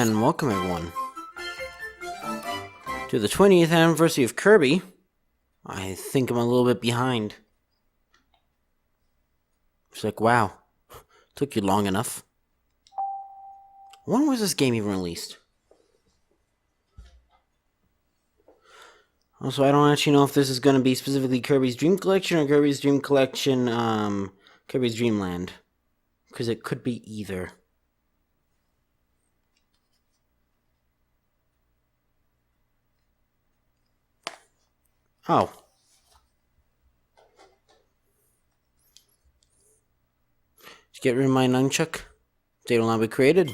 And welcome everyone to the 20th anniversary of Kirby. I think I'm a little bit behind. It's like, wow, took you long enough. When was this game even released? Also, I don't actually know if this is going to be specifically Kirby's Dream Collection or Kirby's Dream Collection, Kirby's Dream Land. Because it could be either. Oh. Did you get rid of my nunchuck? They will now be created.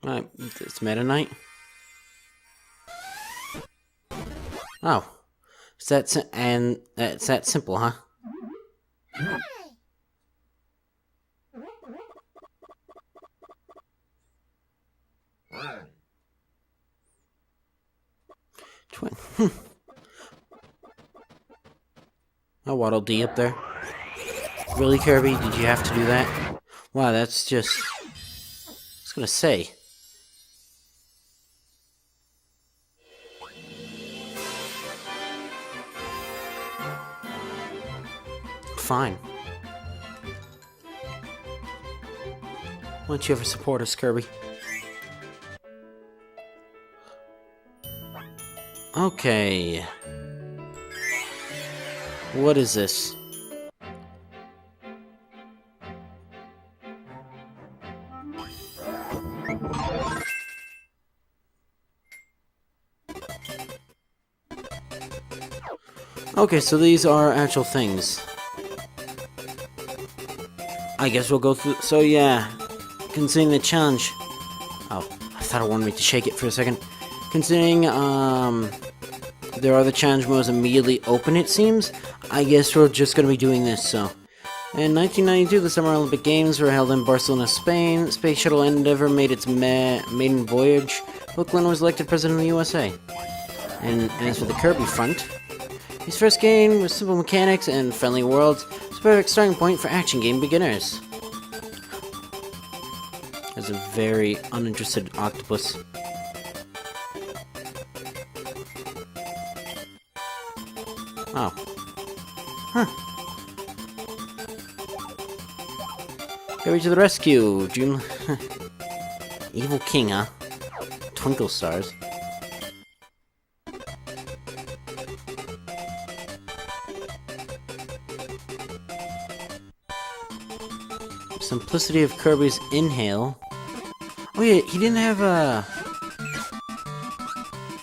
Alright, it's Meta Knight. Oh. It's that simple, huh? Oh, Waddle Dee up there. Really, Kirby? Did you have to do that? Wow, that's just... I was gonna say. Fine. Why don't you ever support us, Kirby? Okay. What is this? Okay, so these are actual things. I guess we'll go through... So yeah, considering the challenge... Oh, I thought it wanted me to shake it for a second. Considering, there are the challenge modes immediately open, it seems. I guess we're just going to be doing this, so... In 1992, the Summer Olympic Games were held in Barcelona, Spain. Space Shuttle Endeavour made its maiden voyage. Brooklyn was elected president of the USA. And as for the Kirby front... His first game with simple mechanics and friendly worlds, it's a perfect starting point for action game beginners. There's a very uninterested octopus. Oh. Huh. Kirby to the rescue! Dream... Evil King, huh? Twinkle Stars. Simplicity of Kirby's Inhale. Oh yeah, he didn't have a...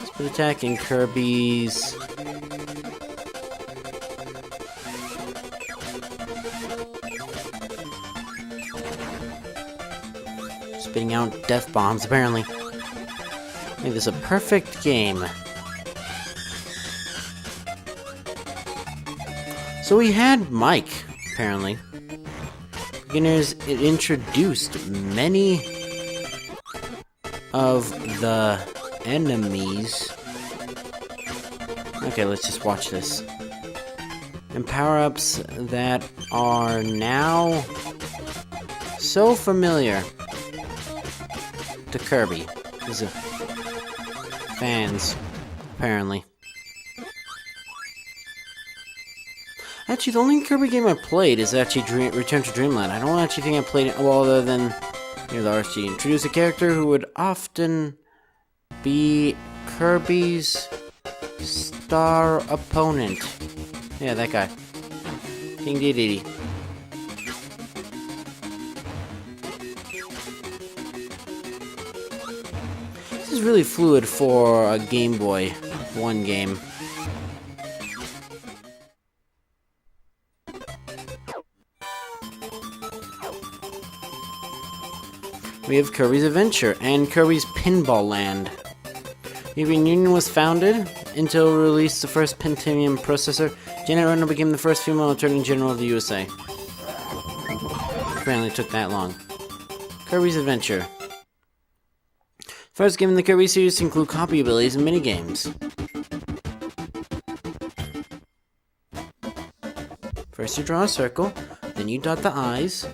Split attack in Kirby's... Spitting out death bombs, apparently. Make this a perfect game. So we had Mike, apparently. Beginners, it introduced many of the enemies. Okay, let's just watch this. And power-ups that are now so familiar to Kirby. These are fans, apparently. Actually, the only Kirby game I played is actually Return to Dreamland. I don't actually think I played it well, other than the RSG. Introduce a character who would often be Kirby's star opponent. Yeah, that guy. King Dedede. This is really fluid for a Game Boy 1 game. We have Kirbys Adventure and Kirbys Pinball Land. The European Union was founded. Intel released the first Pentium processor. Janet Reno became the first female attorney general of the USA. Apparently it took that long. Kirbys Adventure. First game in the Kirby series to include copy abilities and minigames. First you draw a circle, then you dot the eyes,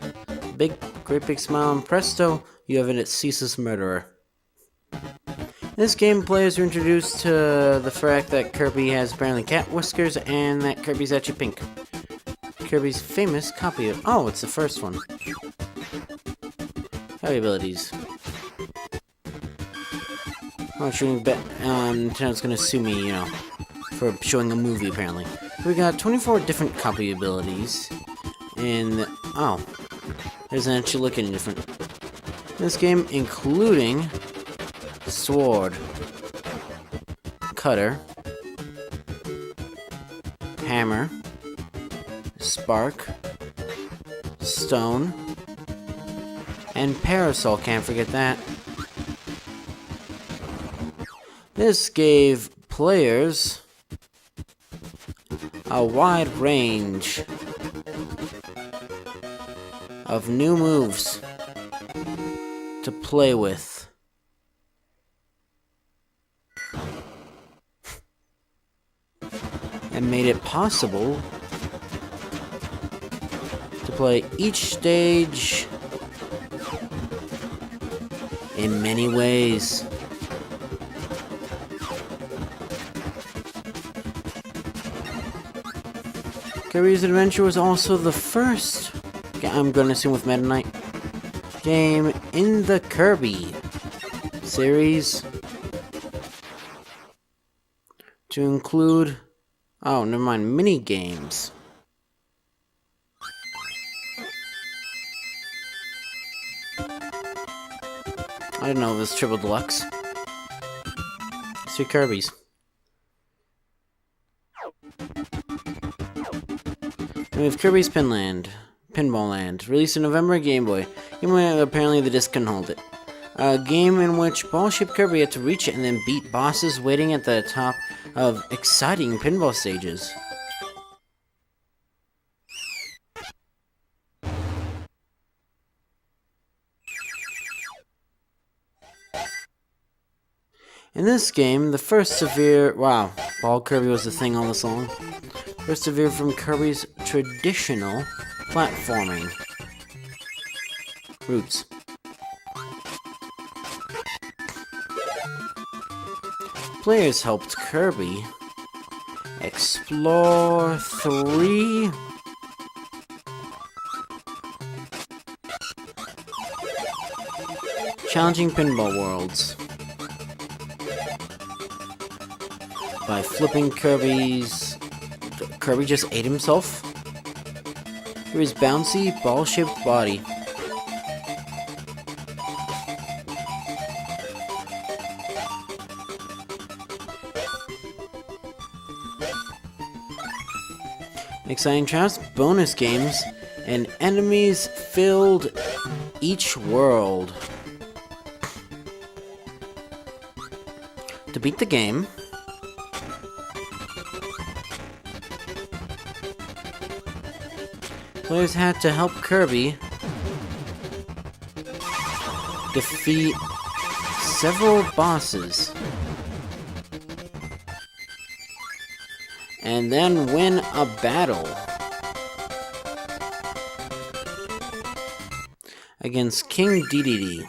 great big smile, and presto, you have a ceaseless murderer. In this game, players are introduced to the fact that Kirby has apparently cat whiskers and that Kirby's actually pink. Kirby's famous copy of... Oh, it's the first one. Copy abilities. I'm not sure, Nintendo's gonna sue me, for showing a movie, apparently. We got 24 different copy abilities, and... Oh. It doesn't actually look any different. This game, including... Sword, cutter, hammer, spark, stone, and parasol, can't forget that. This gave players a wide range of new moves to play with. And made it possible to play each stage in many ways. Kirbys Adventure was also the first, I'm going to assume with Meta Knight, game in the Kirby series to include... Oh, never mind. Mini games. I don't know this Triple Deluxe. 3 Kirbys. And we have Kirby's Pinball Land, released in November on Game Boy. Apparently the disc couldn't hold it. A game in which ball-shaped Kirby had to reach it and then beat bosses waiting at the top of exciting pinball stages. In this game, the first severe... Wow, Ball Kirby was the thing all this long. First severe from Kirby's traditional platforming roots. Players helped Kirby explore 3 challenging pinball worlds by flipping Kirby's... Kirby just ate himself? Kirby's bouncy, ball-shaped body. Exciting traps, bonus games, and enemies filled each world. To beat the game, players had to help Kirby defeat several bosses and then win a battle against King DDD.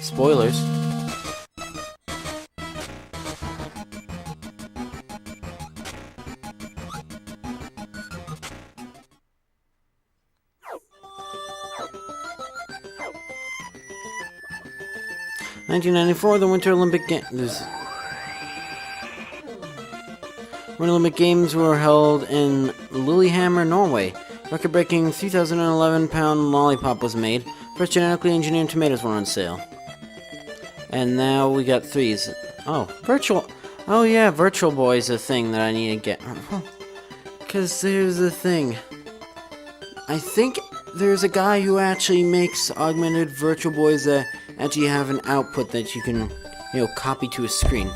Spoilers. (1994), the Winter Olympic Games. Winter Olympic Games were held in Lillehammer, Norway. Record-breaking 3,011-pound lollipop was made. First genetically engineered tomatoes were on sale. And now we got 3s. Oh, virtual. Oh yeah, Virtual Boy is a thing that I need to get. Because there's the thing. I think there's a guy who actually makes augmented Virtual Boys that actually have an output that you can, copy to a screen.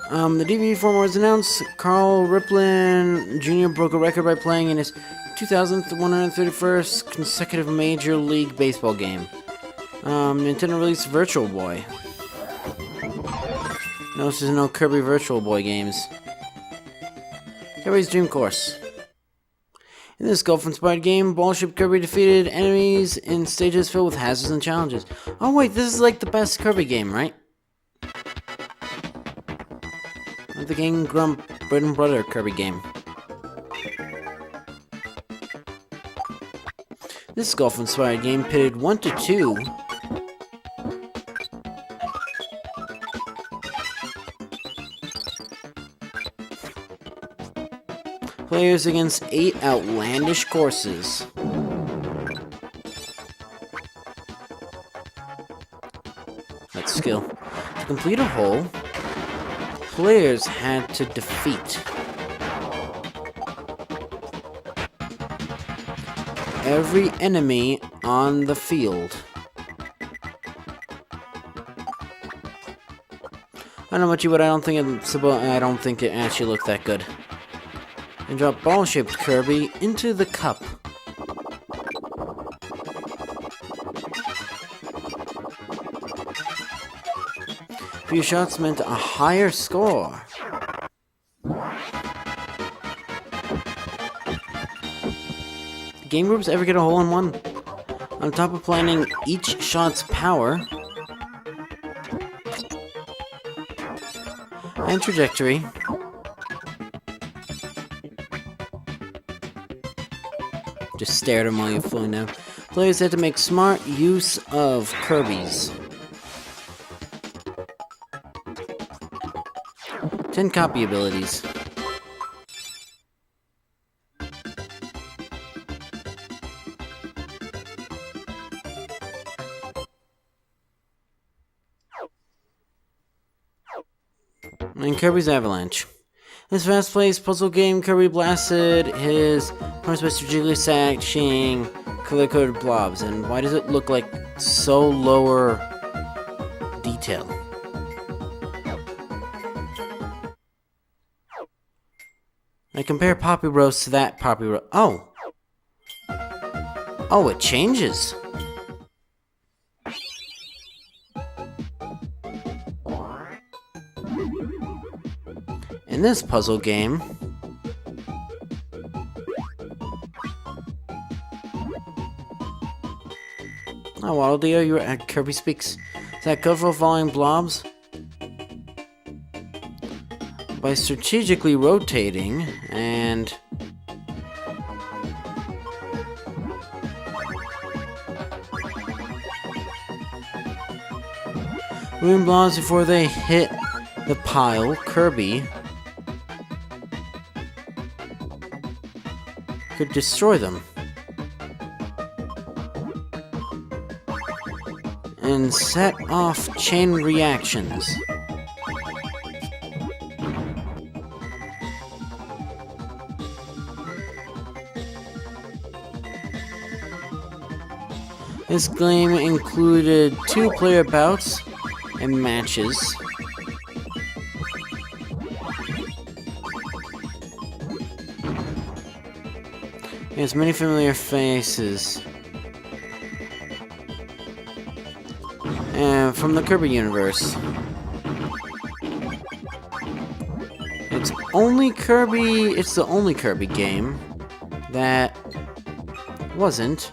The DVD format was announced. Carl Riplin Jr. broke a record by playing in his 2,131st consecutive Major League Baseball game. Nintendo released Virtual Boy. Notice there's no Kirby Virtual Boy games. Kirby's Dream Course. In this golf-inspired game, Ballship Kirby defeated enemies in stages filled with hazards and challenges. Oh wait, this is like the best Kirby game, right? Like the Game Grump Bread and Butter Kirby game. This golf-inspired game pitted 1 to 2 players against 8 outlandish courses. That's skill. To complete a hole, players had to defeat every enemy on the field. I don't know about you, but I don't think it actually looked that good. And drop ball-shaped Kirby into the cup. Few shots meant a higher score. Game groups ever get a hole-in-one? On top of planning each shot's power and trajectory, just stare at them while you're floating down. Players had to make smart use of Kirbys. 10 copy abilities. And Kirby's Avalanche. This fast-paced puzzle game, Kirby blasted his opponents by strategically stashing color-coded blobs. And why does it look like so lower detail? I compare Poppy Roast to that Poppy Roast. Oh! Oh, it changes! In this puzzle game, oh, Waddle Deo, you're at Kirby Speaks. Is that good for falling blobs? By strategically rotating and moving blobs before they hit the pile, Kirby could destroy them and set off chain reactions. This game included 2-player bouts and matches. There's many familiar faces from the Kirby universe. It's the only Kirby game that wasn't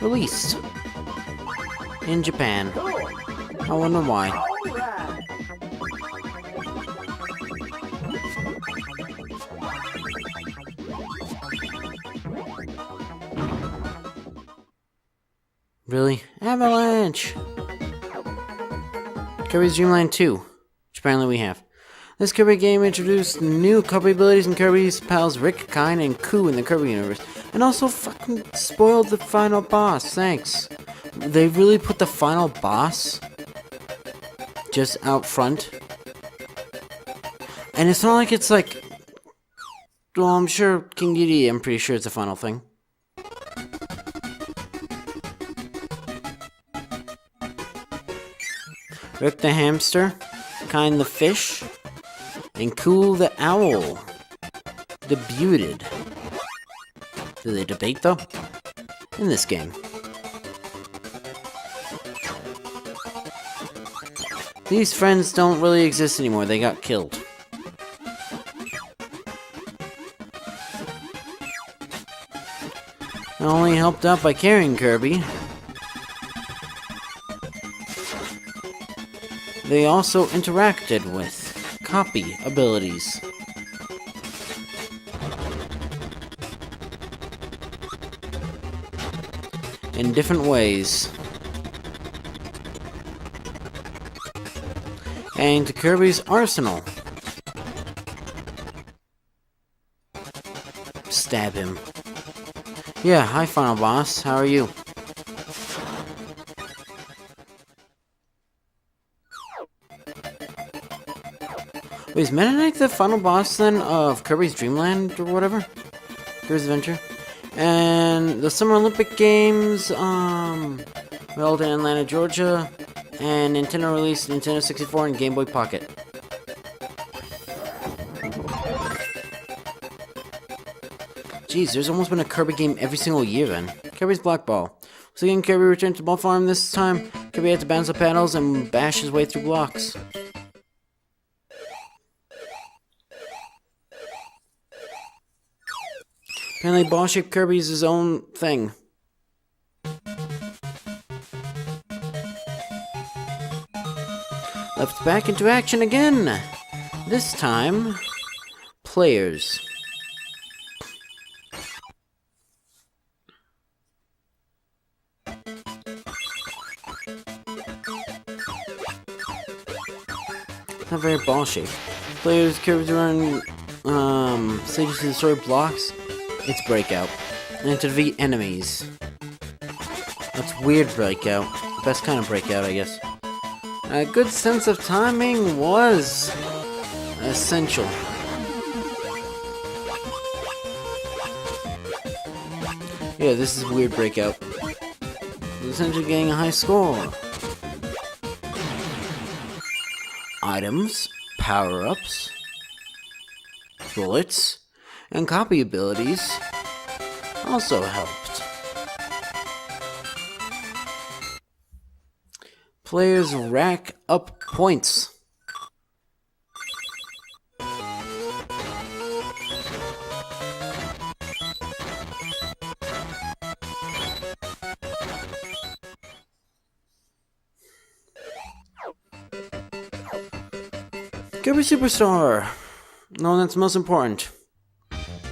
released in Japan. I wonder why. Really? Avalanche! Kirby's Dream Land 2, which apparently we have. This Kirby game introduced new Kirby abilities and Kirby's pals Rick, Kine, and Koo in the Kirby universe. And also fucking spoiled the final boss, thanks. They really put the final boss just out front. And it's not like it's like... Well, I'm sure King Dedede, I'm pretty sure it's the final thing. Rick the hamster, Kine the fish, and Cool the owl debuted. Do they debate though? In this game. These friends don't really exist anymore, they got killed. only helped out by carrying Kirby. They also interacted with copy abilities. In different ways. And to Kirby's arsenal. Stab him. Yeah, hi Final Boss, how are you? Wait, is Meta Knight the final boss then of Kirby's Dreamland or whatever? Kirbys Adventure? And the Summer Olympic Games, held in Atlanta, Georgia, and Nintendo released Nintendo 64 and Game Boy Pocket. Jeez, there's almost been a Kirby game every single year then. Kirby's Black Ball. So again, Kirby returned to Ball Farm this time. Kirby had to bounce the paddles and bash his way through blocks. Apparently, ball-shaped Kirby is his own thing. Left back into action again. This time, players. Not very ball-shaped. Players Kirby run stages to destroy blocks. It's breakout. And to defeat enemies. That's weird breakout. Best kind of breakout, I guess. A good sense of timing was essential. Yeah, this is weird breakout. Essentially getting a high score. Items, power-ups, bullets, and copy abilities also helped. Players rack up points. Kirby Superstar! No, that's most important.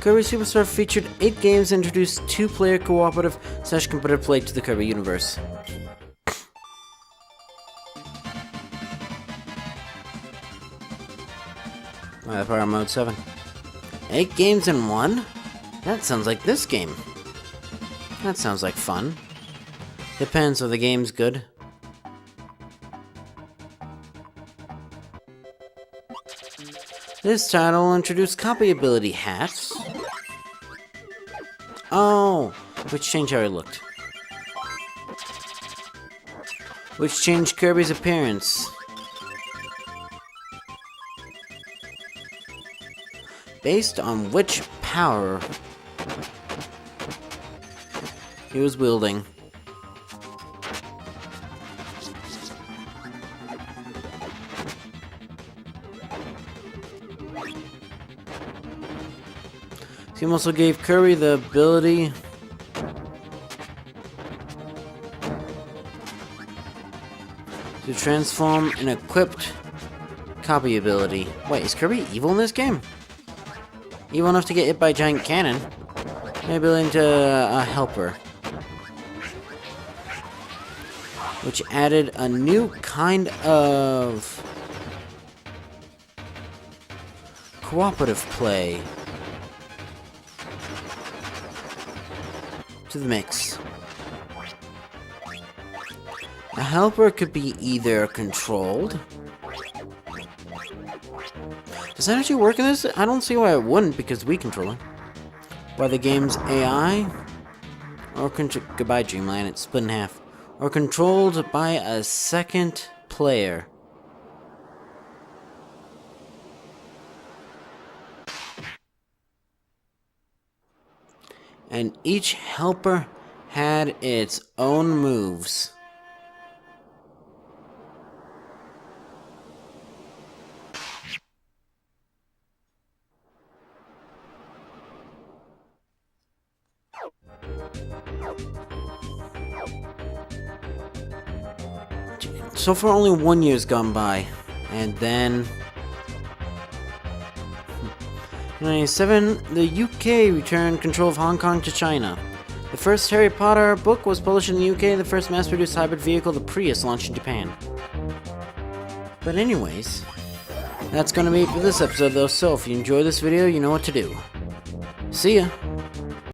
Kirby Superstar featured 8 games and introduced 2-player cooperative / competitive play to the Kirby universe. Power Mode 7. 8 games in 1? That sounds like this game. That sounds like fun. Depends if the game's good. This title introduced copy ability hats. Oh, which changed how he looked. Which changed Kirby's appearance. Based on which power he was wielding. He also gave Kirby the ability to transform an equipped copy ability. Wait, is Kirby evil in this game? Evil enough to get hit by a giant cannon? Maybe into a helper. Which added a new kind of cooperative play to the mix. A helper could be either controlled. Does that actually work in this? I don't see why it wouldn't, because we control it. By the game's AI, or goodbye Dreamland, it's split in half. Or controlled by a second player. And each helper had its own moves. So far, only 1 year's gone by. And then... In 1997, the UK returned control of Hong Kong to China. The first Harry Potter book was published in the UK, the first mass-produced hybrid vehicle, the Prius, launched in Japan. But anyways, that's gonna be it for this episode though, so if you enjoyed this video, you know what to do. See ya!